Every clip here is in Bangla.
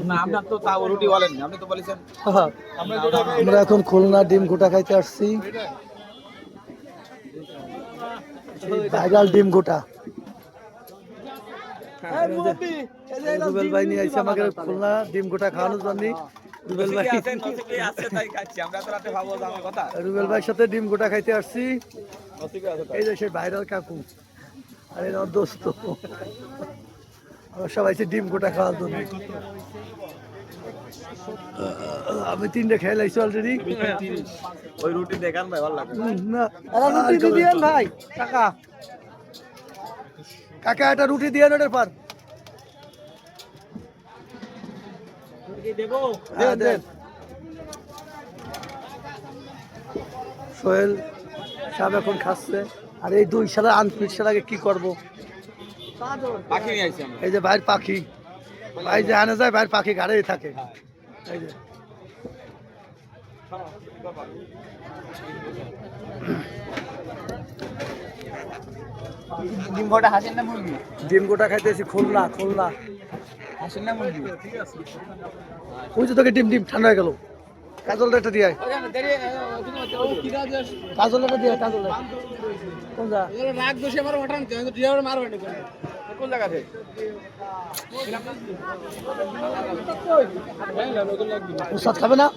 না আপনার তো তাও রুটি বলেন, আপনি তো বলেছেন। আমরা এখন খুলনা ডিম গোটা খাইতে আসছি। ভাইরাল ডিম গোটা রুবেল ভাই নিয়ে আসছে আমাকে খুলনা ডিম গোটা খাওয়ানোর জন্য। রুবেল ভাই রুবেল ভাইয়ের সাথে ডিম গোটা খাইতে আসছি। এই যে সেই ভাইরাল কাকু আর এর দোস্ত, আমরা সবাই ডিম গোটা খাওয়ার জন্য। আমি 3টে খেয়ে লাইছি অলরেডি। ওই রুটি দেখান ভাই, ভালো লাগে না রুটি দিয়েন ভাই। কাকা কাকা একটা রুটি দিয়ে ওটার পর সোহেল সাহেব এখন খাচ্ছে। আর এই 2 সালের আনফিট সালাকে কি করবো? পাখি নিয়ে আইছি আমরা। এই যে ভাইয়ের পাখি, ভাই যে আনে যায় ভাইয়ের পাখি ঘাড়েই থাকে। এই যে ডিম গোটা হাসেন না মুরগি? ডিম গোটা খাইতেছি খুলনা খুলনা। হাসেন না মুরগি? ওই যে তোকে ডিম ডিম ঠান্ডা হয়ে গেল। কাজলটা একটা দিয়ে কাজলটা দিয়ে কাজল কোন যা রাগ দোষে আমার ওঠান ড্রাইভার মারবে না কোন জায়গাতে? উস্তাদ খাবে না?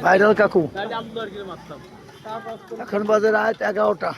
ভাইরাল কাকু এখন বাজে রাত 11টা।